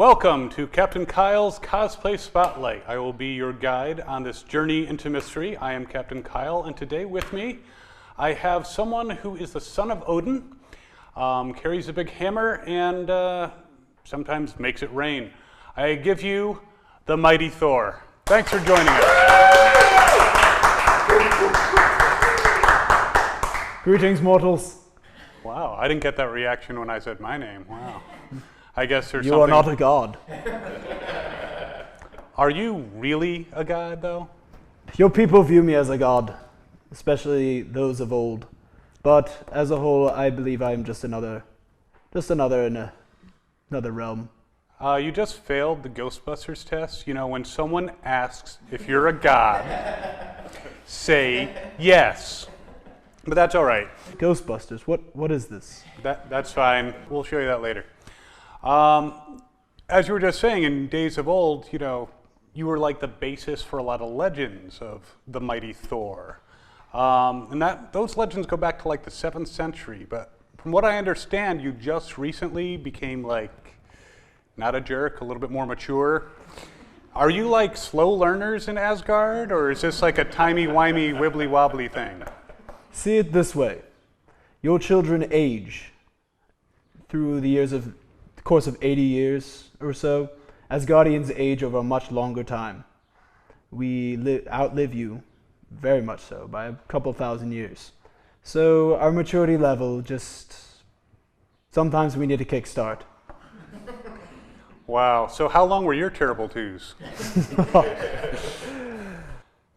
Welcome to Captain Kyle's Cosplay Spotlight. I will be your guide on this journey into mystery. I am Captain Kyle, and today with me, I have someone who is the son of Odin, carries a big hammer, and sometimes makes it rain. I give you the Mighty Thor. Thanks for joining us. Greetings, mortals. Wow, I didn't get that reaction when I said my name. Wow. I guess there's something. You are not a god. Are you really a god, though? Your people view me as a god, especially those of old. But as a whole, I believe I am just another in another realm. You just failed the Ghostbusters test. You know, when someone asks if you're a god, say yes. But that's all right. Ghostbusters, what is this? That's fine. We'll show you that later. As you were just saying, in days of old, you know, you were like the basis for a lot of legends of the Mighty Thor. And those legends go back to like the 7th century. But from what I understand, you just recently became like, not a jerk, a little bit more mature. Are you like slow learners in Asgard, or is this like a timey-wimey, wibbly-wobbly thing? See it this way. Your children age through the course of 80 years or so. Asgardians age over a much longer time. We outlive you, very much so, by a couple thousand years. So our maturity level sometimes we need a kickstart. Wow, so how long were your terrible twos?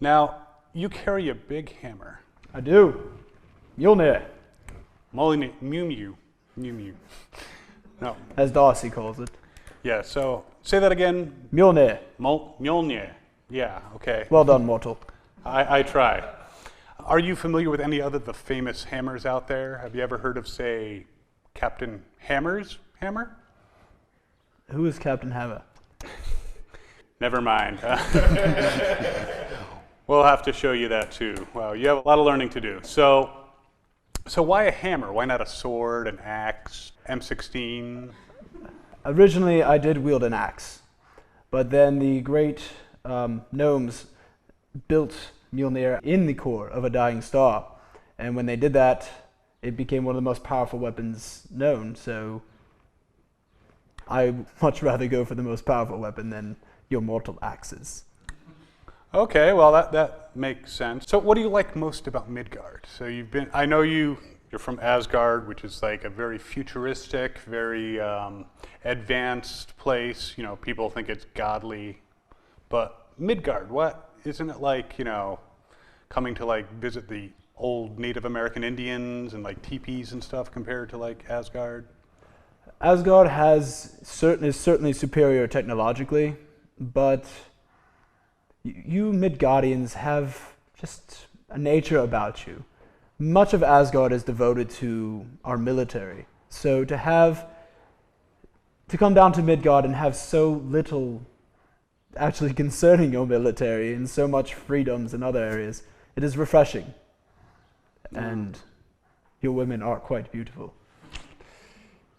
Now, you carry a big hammer. I do. Mjolnir. Mew Mew. Mew Mew. No. As Darcy calls it. Yeah, so say that again. Mjolnir. Mjolnir. Yeah, okay. Well done, mortal. I try. Are you familiar with any other of the famous hammers out there? Have you ever heard of, say, Captain Hammer's hammer? Who is Captain Hammer? Never mind. We'll have to show you that too. Wow, you have a lot of learning to do. So why a hammer? Why not a sword, an axe, M16? Originally, I did wield an axe, but then the great gnomes built Mjolnir in the core of a dying star, and when they did that, it became one of the most powerful weapons known, so I much rather go for the most powerful weapon than your mortal axes. Okay, well that makes sense. So what do you like most about Midgard? So I know you're from Asgard, which is like a very futuristic, very advanced place. You know, people think it's godly, but Midgard, isn't it like, you know, coming to like visit the old Native American Indians and like teepees and stuff compared to like Asgard? Asgard is certainly superior technologically, but you Midgardians have just a nature about you. Much of Asgard is devoted to our military. So to come down to Midgard and have so little actually concerning your military and so much freedoms in other areas, it is refreshing. And your women are quite beautiful.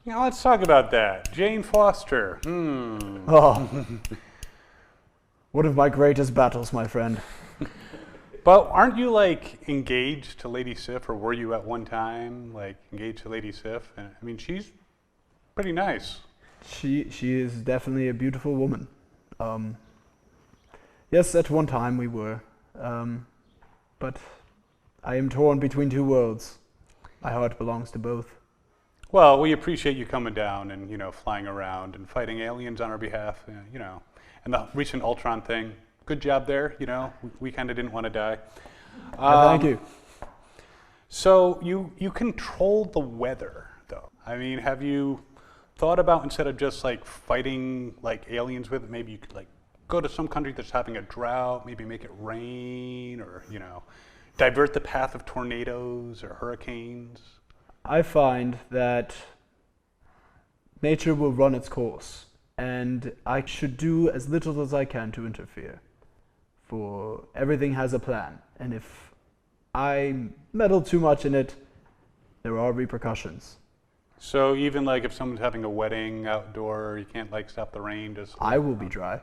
You know, let's talk about that. Jane Foster. Hmm. Oh. One of my greatest battles, my friend. But aren't you like engaged to Lady Sif, or were you at one time like engaged to Lady Sif? And I mean, she's pretty nice. She is definitely a beautiful woman. Yes, at one time we were, but I am torn between two worlds. My heart belongs to both. Well, we appreciate you coming down and, you know, flying around and fighting aliens on our behalf, you know. And the recent Ultron thing, good job there, you know. We kind of didn't want to die. Thank you. So you control the weather, though. I mean, have you thought about, instead of just like fighting like aliens with it, maybe you could like go to some country that's having a drought, maybe make it rain, or, you know, divert the path of tornadoes or hurricanes? I find that nature will run its course, and I should do as little as I can to interfere. For everything has a plan, and if I meddle too much in it, there are repercussions. So even like if someone's having a wedding outdoor, you can't like stop the rain. Just I will be dry.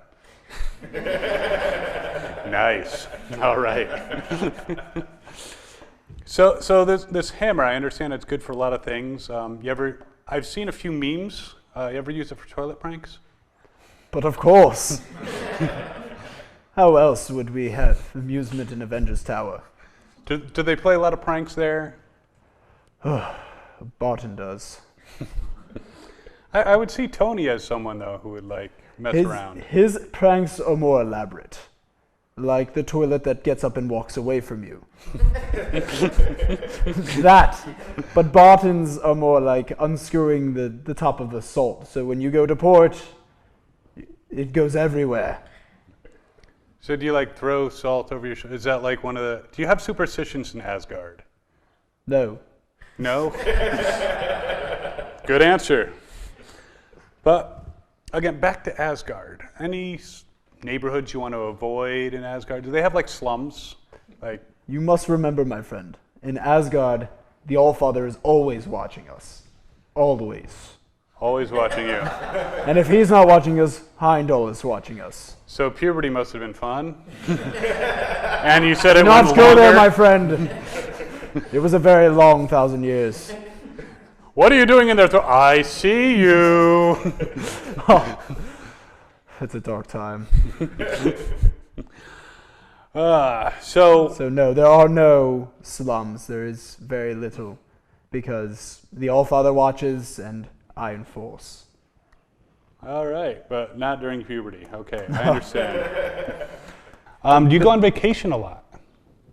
nice. All right. So this hammer, I understand it's good for a lot of things. I've seen a few memes. You ever use it for toilet pranks? But of course. How else would we have amusement in Avengers Tower? Do they play a lot of pranks there? Barton does. I would see Tony as someone though who would like mess around. His pranks are more elaborate. Like the toilet that gets up and walks away from you. That. But Barton's are more like unscrewing the top of the salt. So when you go to port, it goes everywhere. So do you like throw salt over your shoulder? Is that like one of the... Do you have superstitions in Asgard? No. No? Good answer. But again, back to Asgard. Any neighborhoods you want to avoid in Asgard? Do they have like slums? Like you must remember, my friend, in Asgard, the Allfather is always watching us. Always. Always watching you. And if he's not watching us, Heimdall is watching us. So puberty must have been fun. And you said it Not went go longer. there, my friend. It was a very long 1,000 years. What are you doing in there? I see you. Oh, it's a dark time. So no, there are no slums. There is very little because the Allfather watches and I enforce. All right, but not during puberty. Okay, I understand. Do you go on vacation a lot?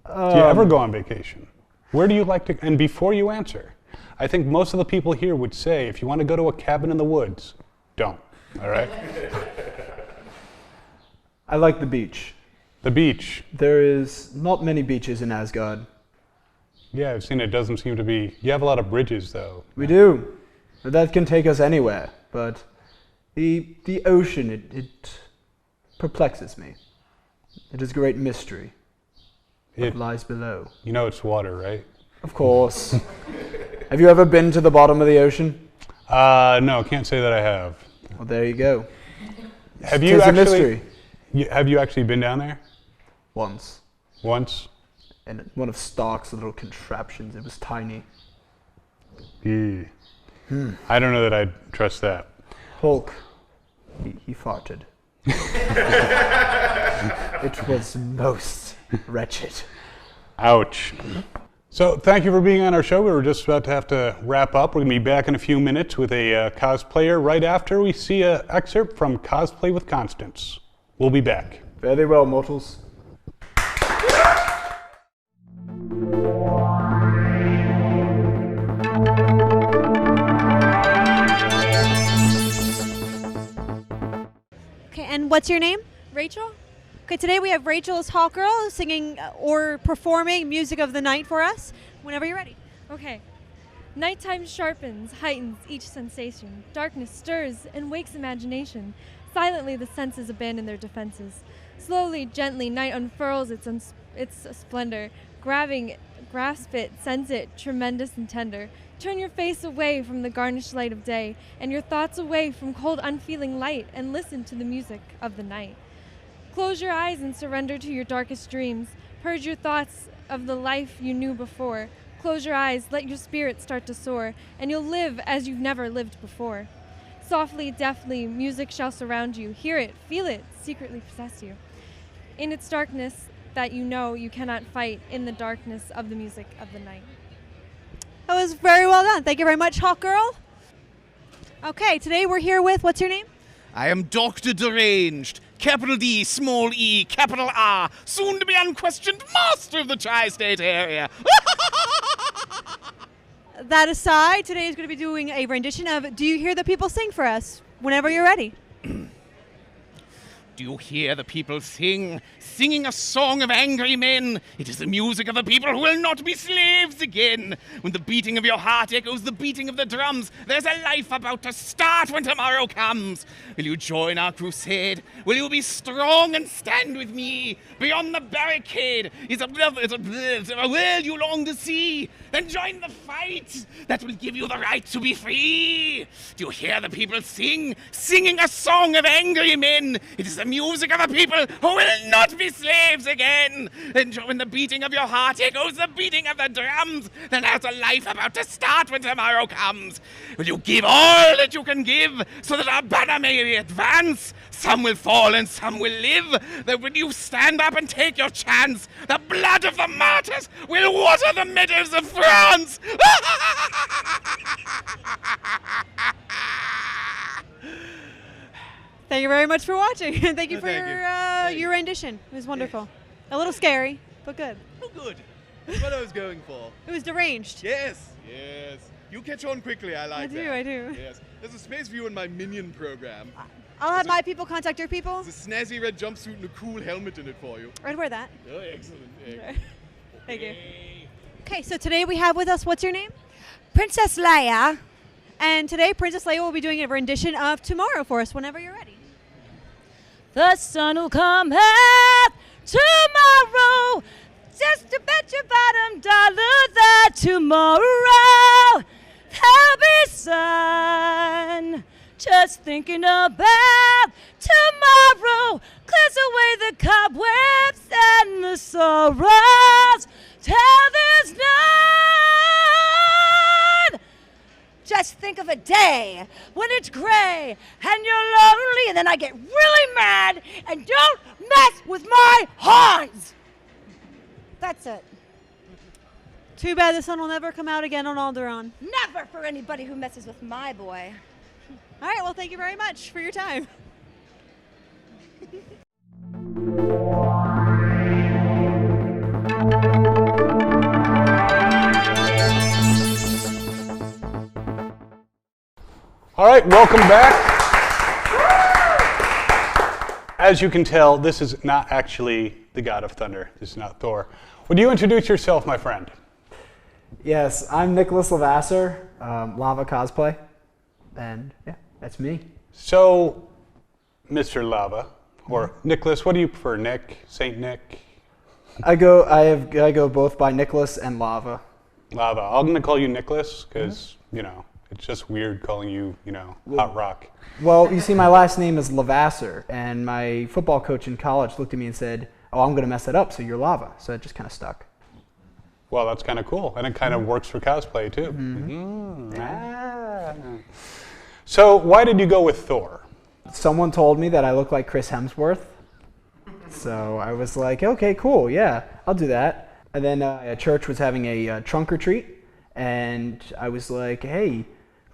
Do you ever go on vacation? Where do you like to? And before you answer, I think most of the people here would say, if you want to go to a cabin in the woods, don't. All right? I like the beach. The beach. There is not many beaches in Asgard. Yeah, I've seen it. Doesn't seem to be. You have a lot of bridges, though. We do. That can take us anywhere, but the ocean, it perplexes me. It is a great mystery. What lies below? You know it's water, right? Of course. Have you ever been to the bottom of the ocean? No, can't say that I have. Well, there you go. Have you It's a actually? mystery. Have you actually been down there? Once. Once? And one of Stark's little contraptions. It was tiny. I don't know that I'd trust that. Hulk, he farted. It was most wretched. Ouch. So thank you for being on our show. We were just about to have to wrap up. We're going to be back in a few minutes with a cosplayer right after we see an excerpt from Cosplay with Constance. We'll be back. Very well, mortals. Okay, and what's your name? Rachel? Okay, today we have Rachel as Hawkgirl singing or performing Music of the Night for us. Whenever you're ready. Okay. Nighttime sharpens, heightens each sensation. Darkness stirs and wakes imagination. Silently the senses abandon their defenses. Slowly, gently, night unfurls its splendor. Grasp it, sense it, tremendous and tender. Turn your face away from the garnished light of day, and your thoughts away from cold, unfeeling light, and listen to the music of the night. Close your eyes and surrender to your darkest dreams. Purge your thoughts of the life you knew before. Close your eyes, let your spirit start to soar, and you'll live as you've never lived before. Softly, deftly, music shall surround you. Hear it, feel it, secretly possess you. In its darkness that you know you cannot fight, in the darkness of the music of the night. That was very well done. Thank you very much, Hawkgirl. Okay, today we're here with, what's your name? I am Dr. Deranged, capital D, small e, capital R, soon to be unquestioned master of the tri-state area. That aside, today is going to be doing a rendition of Do You Hear the People Sing for us? Whenever you're ready. Do you hear the people sing, singing a song of angry men? It is the music of the people who will not be slaves again. When the beating of your heart echoes the beating of the drums, there's a life about to start when tomorrow comes. Will you join our crusade? Will you be strong and stand with me? Beyond the barricade is a world you long to see. Then join the fight that will give you the right to be free. Do you hear the people sing, singing a song of angry men? It is the music of the people who will not be slaves again. And when the beating of your heart echoes the beating of the drums, then there's a life about to start when tomorrow comes. Will you give all that you can give so that our banner may advance? Some will fall and some will live. Then when you stand up and take your chance, the blood of the martyrs will water the meadows of France. Thank you very much for watching. Thank you for your rendition. It was wonderful. A little scary, but good. Oh, good. That's what I was going for. It was deranged. Yes. Yes. You catch on quickly. I like that. I do. Yes. There's a space for you in my minion program. I'll have my people contact your people. There's a snazzy red jumpsuit and a cool helmet in it for you. I'd wear that. Oh, excellent. Thank you. Okay, so today we have with us, what's your name? Princess Leia. And today Princess Leia will be doing a rendition of Tomorrow for us whenever you're ready. The sun will come out tomorrow. Just to bet your bottom dollar that tomorrow there'll be sun. Just thinking about tomorrow clears away the cobwebs and the sorrows till there's none. Just think of a day when it's gray and you're lonely, and then I get really mad and don't mess with my horns. That's it. Too bad the sun will never come out again on Alderaan. Never for anybody who messes with my boy. All right, well, thank you very much for your time. All right, welcome back. As you can tell, this is not actually the God of Thunder. This is not Thor. Would you introduce yourself, my friend? Yes, I'm Nicholas LeVasseur, Lava Cosplay, and yeah, that's me. So, Mr. Lava, or Nicholas, what do you prefer, Nick, Saint Nick? I go both by Nicholas and Lava. Lava. I'm going to call you Nicholas because, you know, it's just weird calling you, you know, Hot Rock. Well, you see, my last name is LeVasseur, and my football coach in college looked at me and said, "Oh, I'm going to mess it up, so you're Lava." So it just kind of stuck. Well, that's kind of cool, and it kind of works for cosplay too. So, why did you go with Thor? Someone told me that I look like Chris Hemsworth, so I was like, "Okay, cool, yeah, I'll do that." And then a church was having a trunk or treat, and I was like, "Hey,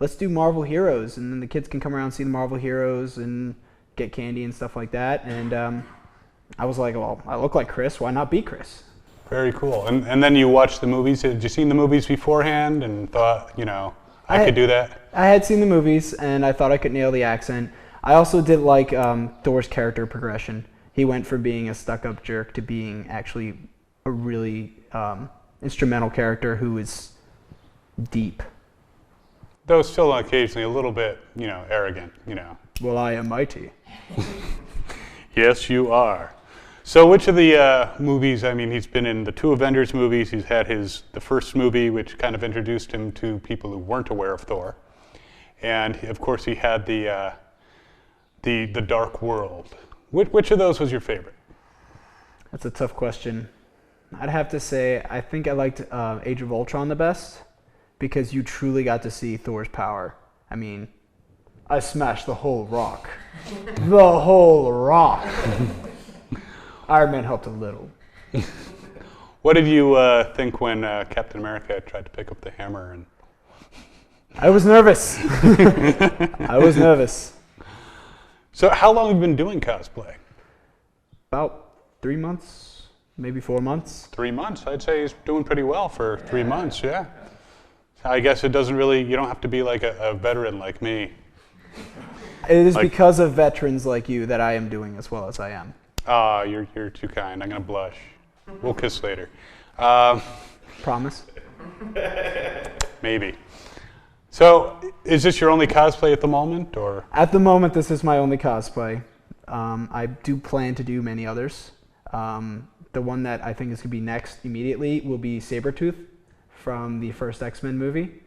let's do Marvel Heroes," and then the kids can come around and see the Marvel Heroes and get candy and stuff like that. And I was like, "Well, I look like Chris. Why not be Chris?" Very cool. And then you watched the movies. Had you seen the movies beforehand and thought, you know, I could do that? I had seen the movies, and I thought I could nail the accent. I also did like Thor's character progression. He went from being a stuck-up jerk to being actually a really instrumental character who is deep. Though still occasionally a little bit, you know, arrogant, you know. Well, I am mighty. Yes, you are. So which of the movies, I mean, he's been in the 2 Avengers movies. He's had the first movie, which kind of introduced him to people who weren't aware of Thor. And, of course, he had the Dark World. Which of those was your favorite? That's a tough question. I'd have to say I think I liked Age of Ultron the best because you truly got to see Thor's power. I mean, I smashed the whole rock. The whole rock. Iron Man helped a little. What did you think when Captain America tried to pick up the hammer? And I was nervous. I was nervous. So how long have you been doing cosplay? About 3 months, maybe 4 months. 3 months. I'd say he's doing pretty well for 3 months, yeah. I guess it doesn't really, you don't have to be like a veteran like me. It is Like- because of veterans like you that I am doing as well as I am. Ah, you're too kind. I'm gonna blush. We'll kiss later. Promise? Maybe. So, is this your only cosplay at the moment, or? At the moment, this is my only cosplay. I do plan to do many others. The one that I think is going to be next immediately will be Sabretooth from the first X-Men movie,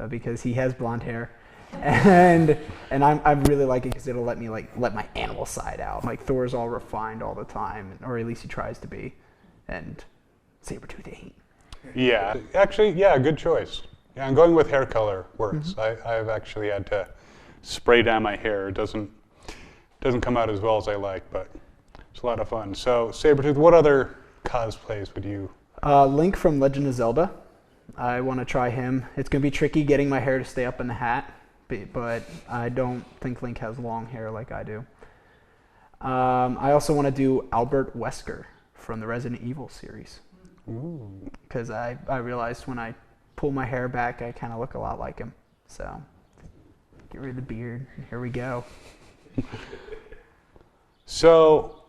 because he has blonde hair. And I really like it because it'll let me let my animal side out. Like Thor's all refined all the time, or at least he tries to be, and Sabretooth ain't. Yeah, actually, yeah, good choice. Yeah, I'm going with hair color works. I've actually had to spray down my hair. It doesn't come out as well as I like, but it's a lot of fun. So, Sabretooth, what other cosplays would you? Link from Legend of Zelda. I want to try him. It's going to be tricky getting my hair to stay up in the hat, but I don't think Link has long hair like I do. I also want to do Albert Wesker from the Resident Evil series. Because I realized when I pull my hair back, I kind of look a lot like him. So, get rid of the beard. Here we go. So,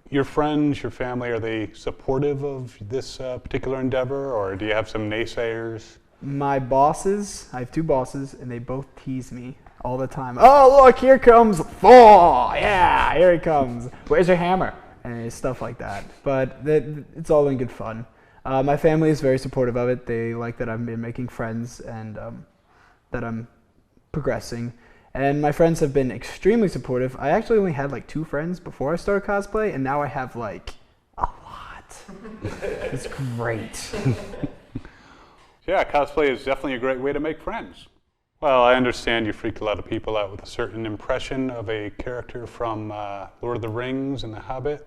your friends, your family, are they supportive of this particular endeavor, or do you have some naysayers? My bosses, I have two bosses, and they both tease me all the time. Oh, look, here comes Thor! Yeah, here he comes. Where's your hammer? And stuff like that. But it's all in good fun. My family is very supportive of it. They like that I've been making friends and that I'm progressing. And my friends have been extremely supportive. I actually only had like 2 friends before I started cosplay, and now I have like a lot. It's great. Yeah, cosplay is definitely a great way to make friends. Well, I understand you freaked a lot of people out with a certain impression of a character from Lord of the Rings and The Hobbit.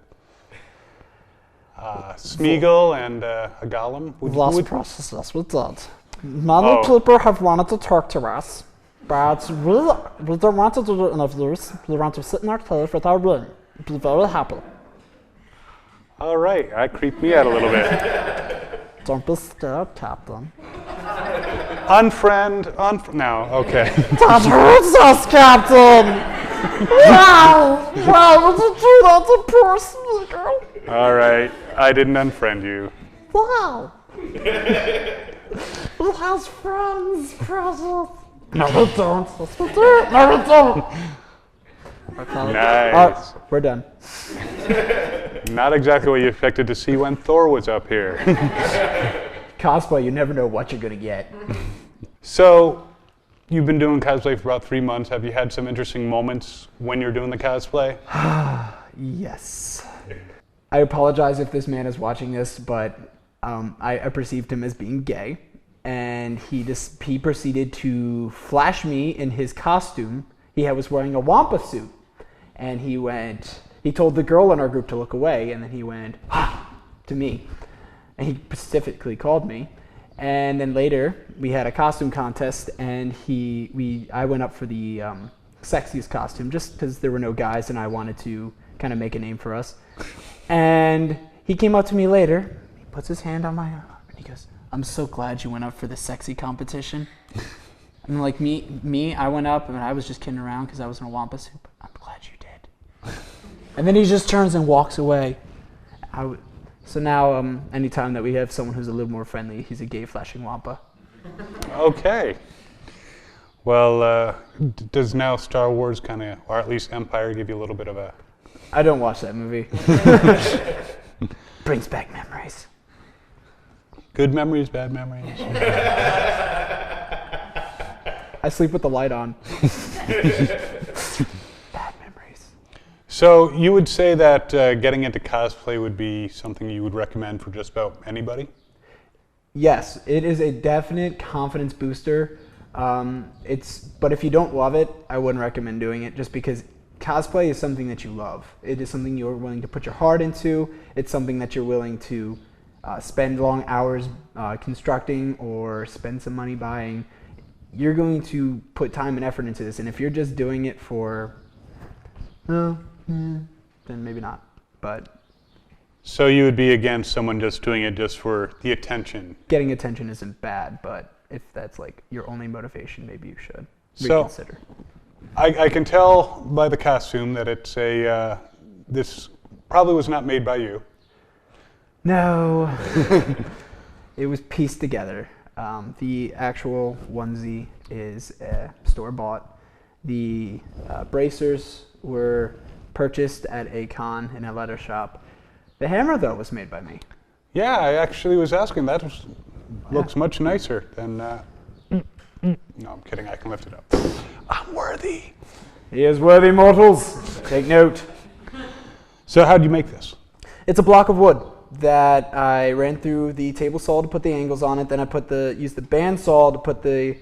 Smeagol and a Gollum. Last process, yes, we did. Many people have wanted to talk to us, but we don't want to do the interviews. We want to sit in our cave with our ring. Be very happy. All right, that creeped me out a little bit. Don't be scared, Captain. Unfriend. No, okay. That hurts us, Captain! Wow! Why would you do that to poor Smeagol? All right, I didn't unfriend you. Wow! He has friends, Precious. No, we don't. Yes, we do. No, we don't. Nice. We're done. Not exactly what you expected to see when Thor was up here. Cosplay, you never know what you're going to get. So, you've been doing cosplay for about 3 months. Have you had some interesting moments when you're doing the cosplay? Yes. I apologize if this man is watching this, but I perceived him as being gay, and he proceeded to flash me in his costume. He was wearing a Wampa suit, and he told the girl in our group to look away, and then he went, to me, and he specifically called me. And then later, we had a costume contest, and I went up for the sexiest costume, just because there were no guys, and I wanted to kind of make a name for us. And he came up to me later, he puts his hand on my arm, and he goes, "I'm so glad you went up for the sexy competition." And like me, I went up, and I was just kidding around because I was in a Wampa suit, but I'm glad you did. And then he just turns and walks away. So now, anytime that we have someone who's a little more friendly, he's a gay flashing Wampa. Okay. Well, does now Star Wars kind of, or at least Empire, give you a little bit of a... I don't watch that movie. Brings back memories. Good memories, bad memories? I sleep with the light on. Bad memories. So you would say that getting into cosplay would be something you would recommend for just about anybody? Yes, it is a definite confidence booster. But if you don't love it, I wouldn't recommend doing it, just because cosplay is something that you love. It is something you're willing to put your heart into. It's something that you're willing to spend long hours constructing or spend some money buying. You're going to put time and effort into this, and if you're just doing it for, then maybe not. But so you would be against someone just doing it just for the attention? Getting attention isn't bad, but if that's like your only motivation, maybe you should So, reconsider. I can tell by the costume that it's a, this probably was not made by you. No. It was pieced together. The actual onesie is store-bought. The bracers were purchased at a con in a leather shop. The hammer, though, was made by me. Yeah, I actually was asking. That looks much nicer than... No, I'm kidding. I can lift it up. I'm worthy. He is worthy, mortals. Take note. So how'd you make this? It's a block of wood that I ran through the table saw to put the angles on it. Then I used the band saw to put the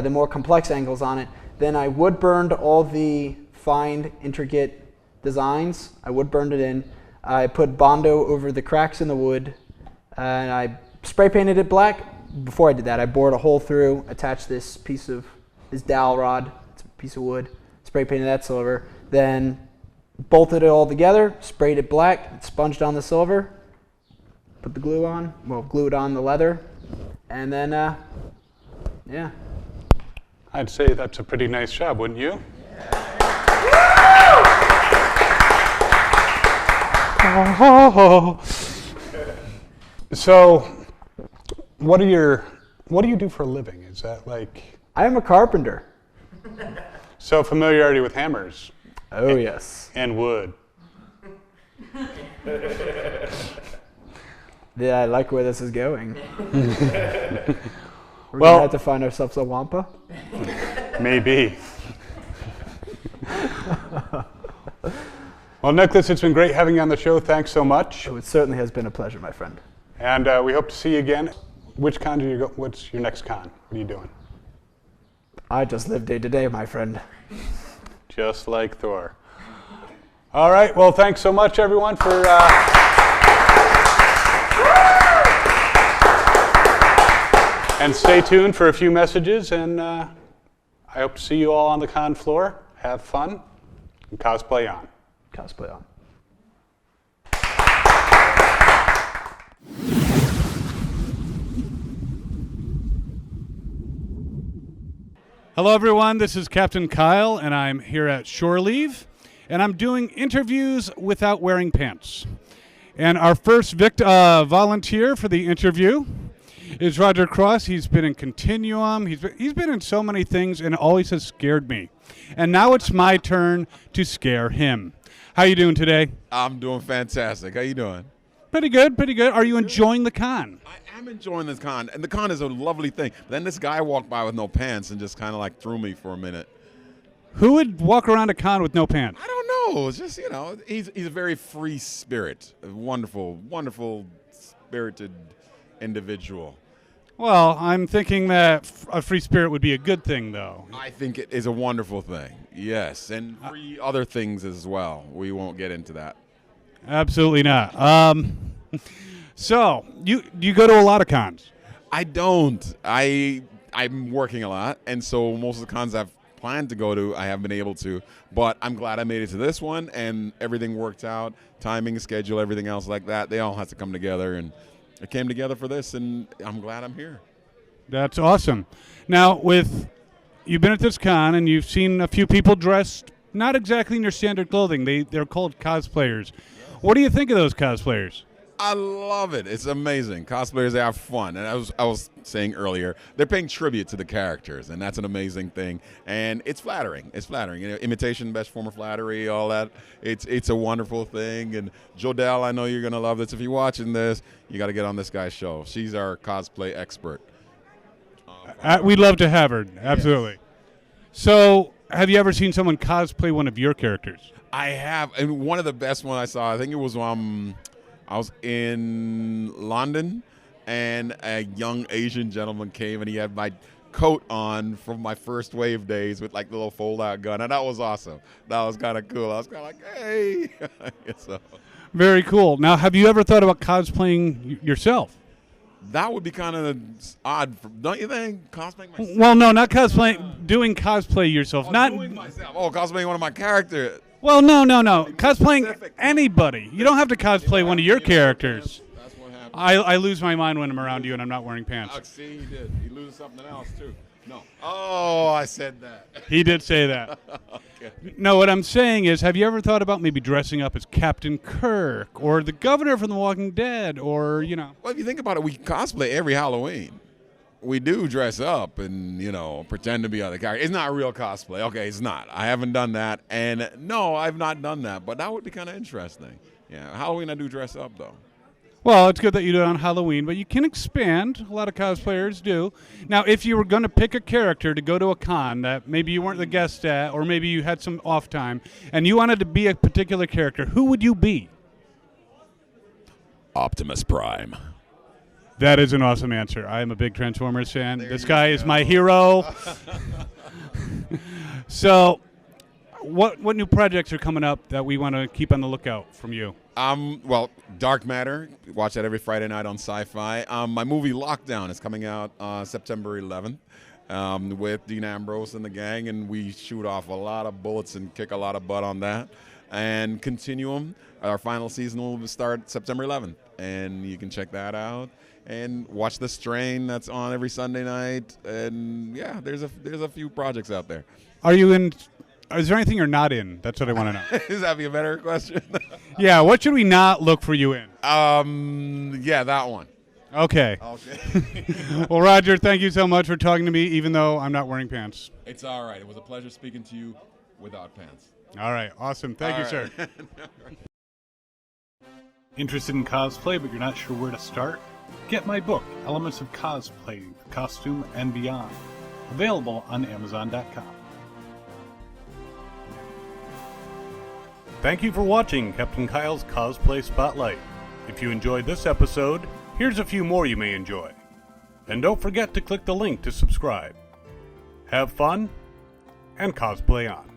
more complex angles on it. Then I wood burned all the fine, intricate designs. I wood burned it in. I put Bondo over the cracks in the wood, and I spray painted it black. Before I did that, I bored a hole through, attached this dowel rod, it's a piece of wood, spray painted that silver, then bolted it all together, sprayed it black, sponged on the silver, put the glue on, glued on the leather, and then, yeah. I'd say that's a pretty nice job, wouldn't you? So, what do you do for a living? Is that like... I am a carpenter. So familiarity with hammers. Oh, yes. And wood. Yeah, I like where this is going. We're going to have to find ourselves a wampa? Maybe. Well, Nicholas, it's been great having you on the show. Thanks so much. Oh, it certainly has been a pleasure, my friend. And we hope to see you again. Which con do you go? What's your next con? What are you doing? I just live day to day, my friend. Just like Thor. All right. Well, thanks so much, everyone, for... And stay tuned for a few messages, and I hope to see you all on the con floor. Have fun, and cosplay on. Cosplay on. Hello, everyone. This is Captain Kyle, and I'm here at Shore Leave, and I'm doing interviews without wearing pants. And our first volunteer for the interview is Roger Cross. He's been in Continuum. He's been in so many things, and always has scared me. And now it's my turn to scare him. How you doing today? I'm doing fantastic. How you doing? Pretty good, pretty good. Are you enjoying the con? I am enjoying this con, and the con is a lovely thing. But then this guy walked by with no pants and just kind of like threw me for a minute. Who would walk around a con with no pants? I don't know. It's just, he's a very free spirit, a wonderful, wonderful spirited individual. Well, I'm thinking that a free spirit would be a good thing, though. I think it is a wonderful thing, yes, and free other things as well. We won't get into that. Absolutely not. So, you go to a lot of cons? I don't. I'm working a lot, and so most of the cons I've planned to go to, I haven't been able to. But I'm glad I made it to this one, and everything worked out. Timing, schedule, everything else like that. They all had to come together, and it came together for this, and I'm glad I'm here. That's awesome. Now, you've been at this con, and you've seen a few people dressed not exactly in your standard clothing. They're called cosplayers. What do you think of those cosplayers? I love it. It's amazing. Cosplayers, they have fun. And I was saying earlier, they're paying tribute to the characters, and that's an amazing thing. And it's flattering. It's flattering. Imitation, best form of flattery, all that. It's a wonderful thing. And Jodelle, I know you're going to love this. If you're watching this, you got to get on this guy's show. She's our cosplay expert. We'd love to have her. Absolutely. Yes. So, have you ever seen someone cosplay one of your characters? I have. And one of the best ones I saw, I think it was I was in London, and a young Asian gentleman came, and he had my coat on from my first wave days with like the little fold-out gun, and that was awesome. That was kind of cool. I was kind of like, hey. So. Very cool. Now, have you ever thought about cosplaying yourself? That would be kind of odd, don't you think? Cosplaying myself? Well, no, not cosplaying. Doing cosplay yourself. Doing myself. Oh, cosplaying one of my characters. Well, no. Cosplaying anybody. You don't have to cosplay one of your characters. That's what happens. I lose my mind when I'm around you and I'm not wearing pants. See, he did. He loses something else, too. No. Oh, I said that. He did say that. Okay. No, what I'm saying is, have you ever thought about maybe dressing up as Captain Kirk or the governor from The Walking Dead or, you know? Well, if you think about it, we cosplay every Halloween. We do dress up and, you know, pretend to be other characters. It's not real cosplay. Okay, it's not. I haven't done that. And no, I've not done that. But that would be kind of interesting. Yeah, Halloween I do dress up, though. Well, it's good that you do it on Halloween, but you can expand. A lot of cosplayers do. Now, if you were going to pick a character to go to a con that maybe you weren't the guest at, or maybe you had some off time, and you wanted to be a particular character, who would you be? Optimus Prime. That is an awesome answer. I am a big Transformers fan. There This you guy is go. my hero. So, what new projects are coming up that we want to keep on the lookout from you? Well, Dark Matter. Watch that every Friday night on Sci-Fi. My movie Lockdown is coming out September 11th with Dean Ambrose and the gang, and we shoot off a lot of bullets and kick a lot of butt on that. And Continuum, our final season will start September 11th, and you can check that out. And watch The Strain that's on every Sunday night. And yeah, there's a few projects out there. Are you in? Is there anything you're not in? That's what I want to know. Does that be a better question? Yeah, what should we not look for you in? Yeah, that one. Okay. Okay. Well, Roger, thank you so much for talking to me, even though I'm not wearing pants. It's all right. It was a pleasure speaking to you without pants. All right, awesome. Thank you, All sir. right. Interested in cosplay, but you're not sure where to start? Get my book, Elements of Cosplay, Costume, and Beyond. Available on Amazon.com. Thank you for watching Captain Kyle's Cosplay Spotlight. If you enjoyed this episode, here's a few more you may enjoy. And don't forget to click the link to subscribe. Have fun, and cosplay on.